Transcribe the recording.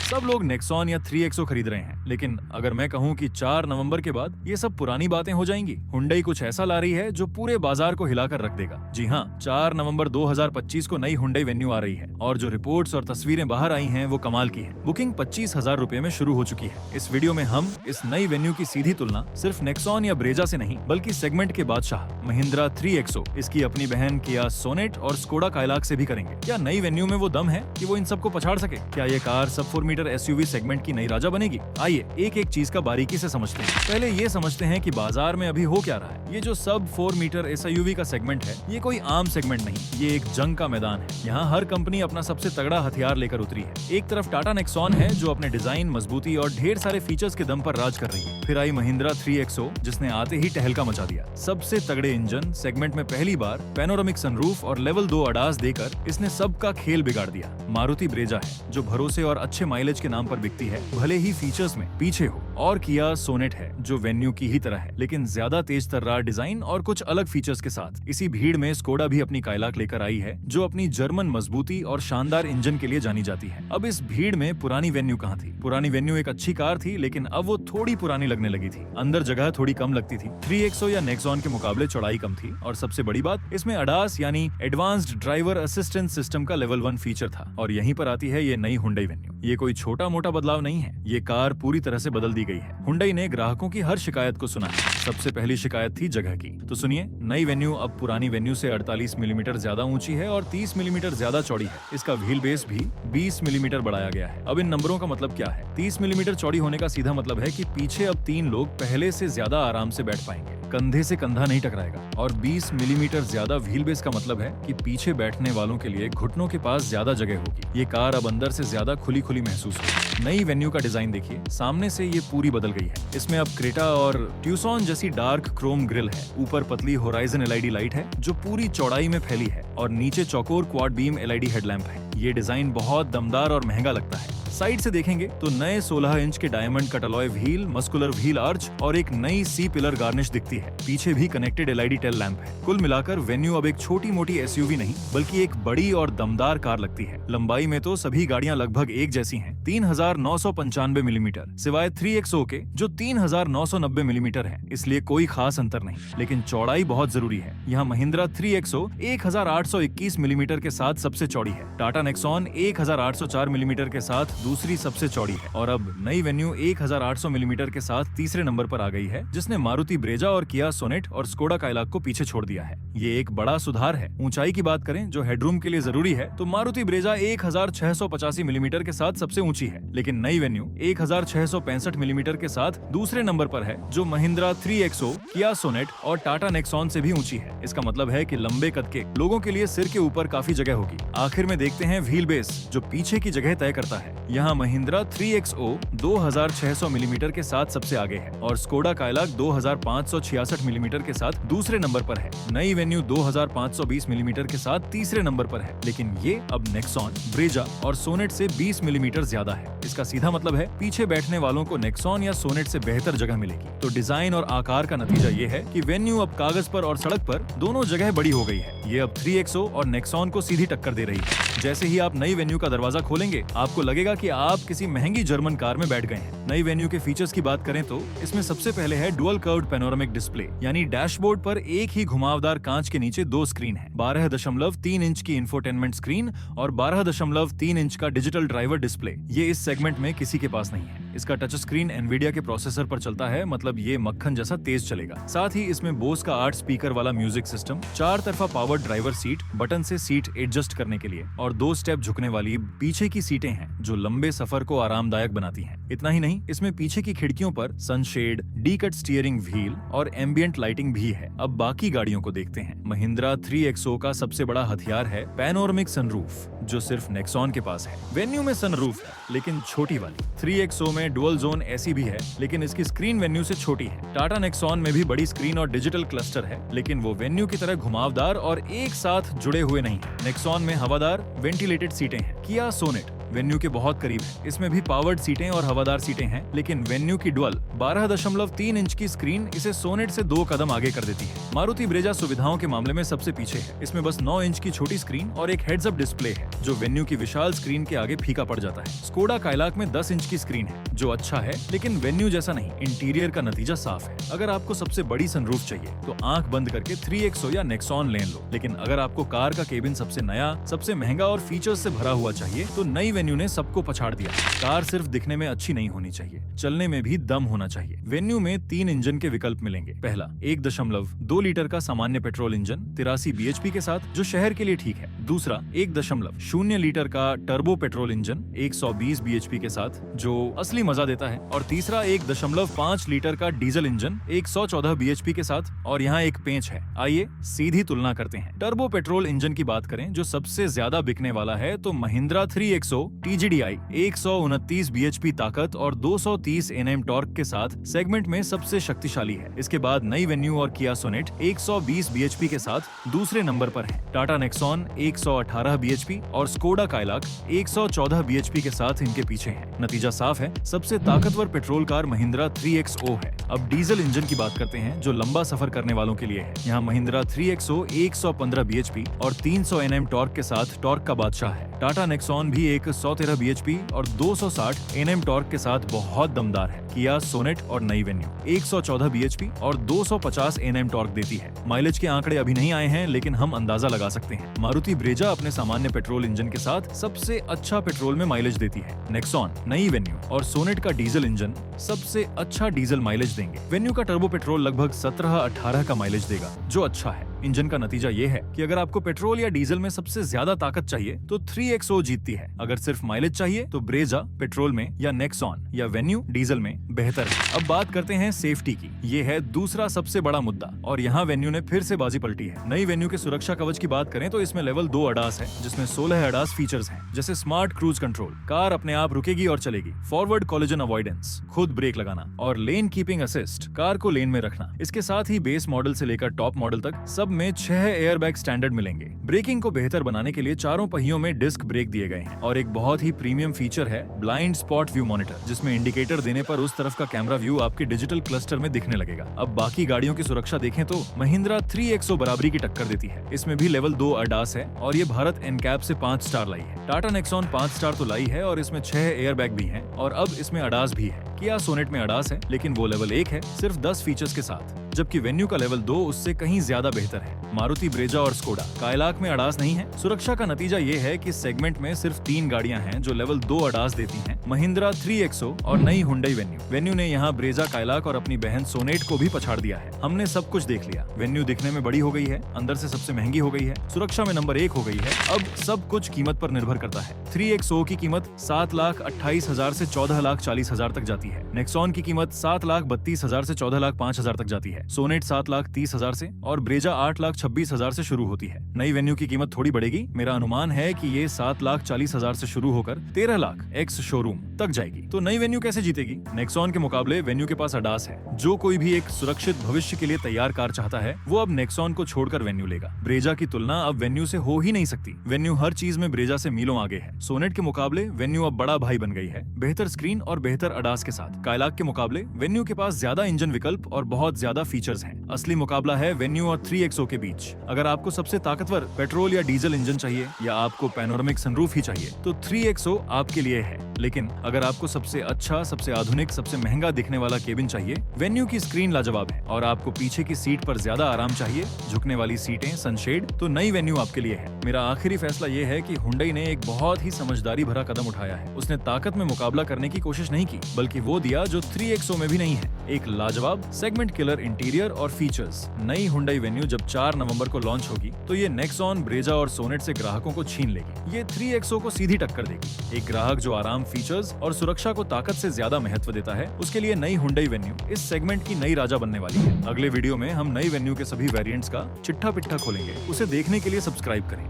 सब लोग नेक्सॉन या 3XO खरीद रहे हैं, लेकिन अगर मैं कहूँ कि 4 नवंबर के बाद ये सब पुरानी बातें हो जाएंगी। हुंडई कुछ ऐसा ला रही है जो पूरे बाजार को हिलाकर रख देगा। जी हाँ, 4 नवंबर 2025 को नई हुंडई वेन्यू आ रही है और जो रिपोर्ट्स और तस्वीरें बाहर आई हैं वो कमाल की है। बुकिंग 25,000 रुपए में शुरू हो चुकी है। इस वीडियो में हम इस नई वेन्यू की सीधी तुलना सिर्फ नेक्सॉन या ब्रेजा से नहीं, बल्कि सेगमेंट के बादशाह महिंद्रा 3XO, इसकी अपनी बहन किया सोनेट और स्कोडा काइलाक से भी करेंगे। क्या नई वेन्यू में वो दम है कि वो इन सबको पछाड़ सके? क्या ये कार सब 4 मीटर SUV सेगमेंट की नई राजा बनेगी? आइए एक एक चीज का बारीकी से समझते हैं। पहले ये समझते हैं कि बाजार में अभी हो क्या रहा है। ये जो सब 4 मीटर SUV का सेगमेंट है, ये कोई आम सेगमेंट नहीं, ये एक जंग का मैदान है। यहाँ हर कंपनी अपना सबसे तगड़ा हथियार लेकर उतरी है। एक तरफ टाटा नेक्सॉन है जो अपने डिजाइन, मजबूती और ढेर सारे फीचर्स के दम पर राज कर रही है। फिर आई महिंद्रा 3XO जिसने आते ही टहलका मचा दिया। सबसे तगड़े इंजन, सेगमेंट में पहली बार पैनोरामिक सनरूफ और लेवल 2 अडास देकर इसने सबका खेल बिगाड़ दिया। मारुति ब्रेजा है जो भरोसे और अच्छे माइलेज के नाम पर बिकती है, भले ही फीचर्स में पीछे हो। और किया सोनेट है जो वेन्यू की ही तरह है, लेकिन ज्यादा तेज तर्रार डिजाइन और कुछ अलग फीचर्स के साथ। इसी भीड़ में स्कोडा भी अपनी काइलाक लेकर आई है जो अपनी जर्मन मजबूती और शानदार इंजन के लिए जानी जाती है। अब इस भीड़ में पुरानी वेन्यू कहाँ थी? पुरानी वेन्यू एक अच्छी कार थी, लेकिन अब वो थोड़ी पुरानी लगने लगी थी। अंदर जगह थोड़ी कम लगती थी। 3XO या नेक्सॉन के मुकाबले चौड़ाई कम थी और सबसे बड़ी बात, इसमें अडास यानी एडवांस्ड ड्राइवर असिस्टेंस सिस्टम का लेवल 1 फीचर था। और यहीं पर आती है ये नई हुंडई वेन्यू। ये कोई छोटा मोटा बदलाव नहीं है, ये कार पूरी तरह से बदल दी गई है। हुंडई ने ग्राहकों की हर शिकायत को सुना है। सबसे पहली शिकायत थी जगह की। तो सुनिए, नई वेन्यू अब पुरानी वेन्यू से 48 मिलीमीटर ज्यादा ऊंची है और 30 मिलीमीटर ज्यादा चौड़ी है। इसका व्हील बेस भी 20 मिलीमीटर बढ़ाया गया है। अब इन नंबरों का मतलब क्या है? 30 मिलीमीटर चौड़ी होने का सीधा मतलब है कि पीछे अब 3 लोग पहले से ज्यादा आराम से बैठ पाएंगे, कंधे से कंधा नहीं टकराएगा। और 20 मिलीमीटर ज्यादा व्हील बेस का मतलब है कि पीछे बैठने वालों के लिए घुटनों के पास ज्यादा जगह होगी। ये कार अब अंदर से ज्यादा खुली खुली महसूस होगी। नई वेन्यू का डिजाइन देखिए, सामने से ये पूरी बदल गई है। इसमें अब क्रेटा और ट्यूसॉन जैसी डार्क क्रोम ग्रिल है। ऊपर पतली होराइजन LED लाइट है जो पूरी चौड़ाई में फैली है और नीचे चौकोर क्वाड बीम LED हेडलैम्प है। ये डिजाइन बहुत दमदार और महंगा लगता है। साइड से देखेंगे तो नए 16 इंच के diamond cut alloy wheel, muscular wheel arch और एक नई C पिलर गार्निश दिखती है। पीछे भी कनेक्टेड LED टेल लैंप है। कुल मिलाकर वेन्यू अब एक छोटी मोटी SUV नहीं, बल्कि एक बड़ी और दमदार कार लगती है। लंबाई में तो सभी गाड़ियां लगभग एक जैसी हैं, 3995 मिलीमीटर, सिवाय 3XO के जो 3990 मिलीमीटर है, इसलिए कोई खास अंतर नहीं। लेकिन चौड़ाई बहुत जरूरी है। यहाँ महिंद्रा 3XO 1821 मिलीमीटर के साथ सबसे चौड़ी है। टाटा नेक्सॉन 1804 मिलीमीटर के साथ दूसरी सबसे चौड़ी है। और अब नई वेन्यू 1800 मिलीमीटर के साथ तीसरे नंबर पर आ गई है, जिसने मारुति ब्रेजा और किया सोनेट और स्कोडा काइलाक को पीछे छोड़ दिया है। ये एक बड़ा सुधार है। ऊंचाई की बात करें जो हेडरूम के लिए जरूरी है, तो मारुति ब्रेजा 1685 मिलीमीटर के साथ सबसे ऊंची है, लेकिन नई वेन्यू 1665 मिलीमीटर के साथ दूसरे नंबर पर है, जो महिंद्रा 3XO, किया सोनेट और टाटा नेक्सॉन से भी ऊंची है। इसका मतलब है कि लंबे कद के लोगों के लिए सिर के ऊपर काफी जगह होगी। आखिर में देखते हैं व्हील बेस, जो पीछे की जगह तय करता है। यहाँ महिंद्रा 3XO 2600 मिलीमीटर के साथ सबसे आगे है और स्कोडा काइलाक 2566 मिलीमीटर के साथ दूसरे नंबर पर है। नई वेन्यू 2520 मिलीमीटर के साथ तीसरे नंबर पर है, लेकिन ये अब नेक्सॉन, ब्रेजा और सोनेट से 20 मिलीमीटर ज्यादा है। इसका सीधा मतलब है पीछे बैठने वालों को नेक्सॉन या सोनेट से बेहतर जगह मिलेगी। तो डिजाइन और आकार का नतीजा ये है कि वेन्यू अब कागज पर और सड़क पर दोनों जगह बड़ी हो गई है। ये अब 3XO और नेक्सॉन को सीधी टक्कर दे रही है। जैसे ही आप नई वेन्यू का दरवाजा खोलेंगे, आपको लगेगा कि आप किसी महंगी जर्मन कार में बैठ गए हैं। नई वेन्यू के फीचर्स की बात करें तो इसमें सबसे पहले है डुअल कर्व्ड पैनोरामिक डिस्प्ले, यानी डैशबोर्ड पर एक ही घुमावदार कांच के नीचे 2 स्क्रीन है। 12.3 इंच की इंफोटेनमेंट स्क्रीन और 12.3 इंच का डिजिटल ड्राइवर डिस्प्ले। ये इस सेगमेंट में किसी के पास नहीं है। इसका टच स्क्रीन एनवीडिया के प्रोसेसर पर चलता है, मतलब ये मक्खन जैसा तेज चलेगा। साथ ही इसमें बोस का 8 स्पीकर वाला म्यूजिक सिस्टम, 4 तरफा पावर ड्राइवर सीट, बटन से सीट एडजस्ट करने के लिए, और 2 स्टेप झुकने वाली पीछे की सीटें हैं जो लंबे सफर को आरामदायक बनाती हैं। इतना ही नहीं, इसमें पीछे की खिड़कियों पर sunshade, D cut steering wheel और एम्बियंट लाइटिंग भी है। अब बाकी गाड़ियों को देखते हैं। महिंद्रा 3XO का सबसे बड़ा हथियार है पैनोरामिक सनरूफ, जो सिर्फ नेक्सॉन के पास है। वेन्यू में सनरूफ है, लेकिन छोटी वाली। 3XO में डुअल जोन ऐसी भी है, लेकिन इसकी स्क्रीन वेन्यू से छोटी है। टाटा नेक्सॉन में भी बड़ी स्क्रीन और डिजिटल क्लस्टर है, लेकिन वो वेन्यू की तरह घुमावदार और एक साथ जुड़े हुए नहीं है। नेक्सॉन में हवादार वेंटिलेटेड सीटें हैं। किया सोनेट वेन्यू के बहुत करीब है। इसमें भी पावर्ड सीटें और हवादार सीटें हैं, लेकिन वेन्यू की डुअल 12.3 इंच की स्क्रीन इसे सोनेट से 2 कदम आगे कर देती है। मारुति ब्रेजा सुविधाओं के मामले में सबसे पीछे है। इसमें बस 9 इंच की छोटी स्क्रीन और एक हेड्स अप डिस्प्ले है, जो वेन्यू की विशाल स्क्रीन के आगे फीका पड़ जाता है। स्कोडा काइलाक में 10 इंच की स्क्रीन है, जो अच्छा है, लेकिन वेन्यू जैसा नहीं। इंटीरियर का नतीजा साफ है। अगर आपको सबसे बड़ी सनरूफ चाहिए तो आंख बंद करके 3XO या नेक्सॉन ले लो, लेकिन अगर आपको कार का केबिन सबसे नया, सबसे महंगा और फीचर्स से भरा हुआ चाहिए तो नई वेन्यू ने सबको पछाड़ दिया। कार सिर्फ दिखने में अच्छी नहीं होनी चाहिए, चलने में भी दम होना चाहिए। वेन्यू में 3 इंजन के विकल्प मिलेंगे। पहला 1.2 लीटर का सामान्य पेट्रोल इंजन 83 bhp के साथ, जो शहर के लिए ठीक है। दूसरा 1.0 लीटर का टर्बो पेट्रोल इंजन 120 bhp के साथ, जो असली मजा देता है। और तीसरा 1.5 लीटर का डीजल इंजन 114 bhp के साथ। और यहाँ एक पेंच है, आइए सीधी तुलना करते हैं। टर्बो पेट्रोल इंजन की बात करें, जो सबसे ज्यादा बिकने वाला है, तो महिंद्रा 3XO TGDI 129 bhp ताकत और 230 Nm टॉर्क के साथ सेगमेंट में सबसे शक्तिशाली है। इसके बाद नई वेन्यू और किया सोनेट 120 bhp के साथ दूसरे नंबर पर है। टाटा नेक्सॉन 118 bhp और स्कोडा काइलाक 114 bhp के साथ इनके पीछे है। नतीजा साफ है, सबसे ताकतवर पेट्रोल कार महिंद्रा 3XO है। अब डीजल इंजन की बात करते हैं, जो लंबा सफर करने वालों के लिए है। यहाँ महिंद्रा 3XO 115 bhp और 300 Nm टॉर्क के साथ टॉर्क का बादशाह है। टाटा नेक्सॉन भी एक 113 bhp और 260 Nm टॉर्क के साथ बहुत दमदार है। किया सोनेट और नई वेन्यू 114 bhp और 250 Nm टॉर्क देती है। माइलेज के आंकड़े अभी नहीं आए हैं, लेकिन हम अंदाजा लगा सकते हैं। मारुति ब्रेजा अपने सामान्य पेट्रोल इंजन के साथ सबसे अच्छा पेट्रोल में माइलेज देती है। नेक्सॉन, नई वेन्यू और सोनेट का डीजल इंजन सबसे अच्छा डीजल माइलेज देंगे। वेन्यू का टर्बो पेट्रोल लगभग 17-18 का माइलेज देगा, जो अच्छा है। इंजन का नतीजा ये है कि अगर आपको पेट्रोल या डीजल में सबसे ज्यादा ताकत चाहिए तो 3XO जीतती है। अगर सिर्फ माइलेज चाहिए तो ब्रेजा पेट्रोल में या नेक्सॉन या वेन्यू डीजल में बेहतर है। अब बात करते हैं सेफ्टी की। ये है दूसरा सबसे बड़ा मुद्दा, और यहाँ वेन्यू ने फिर से बाजी पलटी है। नई वेन्यू के सुरक्षा कवच की बात करें तो इसमें लेवल 2 ADAS है, जिसमें 16 ADAS फीचर्स हैं, जैसे स्मार्ट क्रूज कंट्रोल, कार अपने आप रुकेगी और चलेगी, फॉरवर्ड कोलिजन अवॉइडेंस, खुद ब्रेक लगाना, और लेन कीपिंग असिस्ट, कार को लेन में रखना। इसके साथ ही बेस मॉडल से लेकर टॉप मॉडल तक सब में 6 एयरबैग स्टैंडर्ड मिलेंगे। ब्रेकिंग को बेहतर बनाने के लिए चारों पहियों में डिस्क ब्रेक दिए गए हैं। और एक बहुत ही प्रीमियम फीचर है ब्लाइंड स्पॉट व्यू मॉनिटर, जिसमें इंडिकेटर देने पर उस तरफ का कैमरा व्यू आपके डिजिटल क्लस्टर में दिखने लगेगा। अब बाकी गाड़ियों की सुरक्षा देखें तो महिंद्रा 3XO बराबरी की टक्कर देती है। इसमें भी लेवल 2 ADAS है और ये भारत एनकैप से 5 स्टार लाई है। टाटा नेक्सॉन 5 स्टार तो लाई है और इसमें 6 एयरबैग भी हैं और अब इसमें ADAS भी है। किया सोनेट में ADAS है, लेकिन वो लेवल 1 है, सिर्फ 10 फीचर्स के साथ, जबकि वेन्यू का लेवल 2 उससे कहीं ज्यादा बेहतर है। मारुति ब्रेजा और स्कोडा काइलाक में ADAS नहीं है। सुरक्षा का नतीजा ये है कि सेगमेंट में सिर्फ 3 गाड़ियां हैं जो लेवल 2 ADAS देती हैं, महिंद्रा 3XO और नई हुंडई वेन्यू। वेन्यू ने यहाँ ब्रेजा, काइलाक और अपनी बहन सोनेट को भी पछाड़ दिया है। हमने सब कुछ देख लिया। वेन्यू दिखने में बड़ी हो गई है, अंदर से सबसे महंगी हो गई है, सुरक्षा में नंबर 1 हो गई है। अब सब कुछ कीमत पर निर्भर करता है। 3XO की कीमत 7,28,000 से 14,40,000 तक जाती है। नेक्सॉन की कीमत 7,32,000 से 14,05,000 तक जाती है। सोनेट 7,30,000 से और ब्रेजा 8,26,000 से शुरू होती है। नई वेन्यू की कीमत थोड़ी बढ़ेगी। मेरा अनुमान है कि ये 7,40,000 से शुरू होकर 13 लाख एक्स शोरूम तक जाएगी। तो नई वेन्यू कैसे जीतेगी? नेक्सॉन के मुकाबले वेन्यू के पास ADAS है। जो कोई भी एक सुरक्षित भविष्य के लिए तैयार कार चाहता है, वो अब नेक्सॉन को छोड़कर वेन्यू लेगा। ब्रेजा की तुलना अब वेन्यू से हो ही नहीं सकती। वेन्यू हर चीज में ब्रेजा से मीलों आगे है। सोनेट के मुकाबले वेन्यू अब बड़ा भाई बन गई है, बेहतर स्क्रीन और बेहतर ADAS के साथ। काइलाक के मुकाबले वेन्यू के पास ज्यादा इंजन विकल्प और बहुत ज्यादा फीचर्स हैं। असली मुकाबला है वेन्यू और 3XO के बीच। अगर आपको सबसे ताकतवर पेट्रोल या डीजल इंजन चाहिए या आपको पैनोरामिक सनरूफ ही चाहिए तो 3XO आपके लिए है। लेकिन अगर आपको सबसे अच्छा, सबसे आधुनिक, सबसे महंगा दिखने वाला केबिन चाहिए, वेन्यू की स्क्रीन लाजवाब है। और आपको पीछे की सीट पर ज्यादा आराम चाहिए, झुकने वाली सीटें, सनशेड, तो नई वेन्यू आपके लिए है। मेरा आखिरी फैसला ये है कि हुंडई ने एक बहुत ही समझदारी भरा कदम उठाया है। उसने ताकत में मुकाबला करने की कोशिश नहीं की, बल्कि वो दिया जो 3XO में भी नहीं है, एक लाजवाब सेगमेंट किलर इंटीरियर और फीचर्स। नई हुंडई वेन्यू जब 4 नवंबर को लॉन्च होगी तो ये नेक्सॉन, ब्रेजा और सोनेट से ग्राहकों को छीन लेगी। ये 3XO को सीधी टक्कर देगी। एक ग्राहक जो आराम, फीचर्स और सुरक्षा को ताकत से ज्यादा महत्व देता है, उसके लिए नई हुंडई वेन्यू इस सेगमेंट की नई राजा बनने वाली है। अगले वीडियो में हम नई वेन्यू के सभी वेरिएंट्स का चिट्ठा पिट्ठा खोलेंगे। उसे देखने के लिए सब्सक्राइब करें।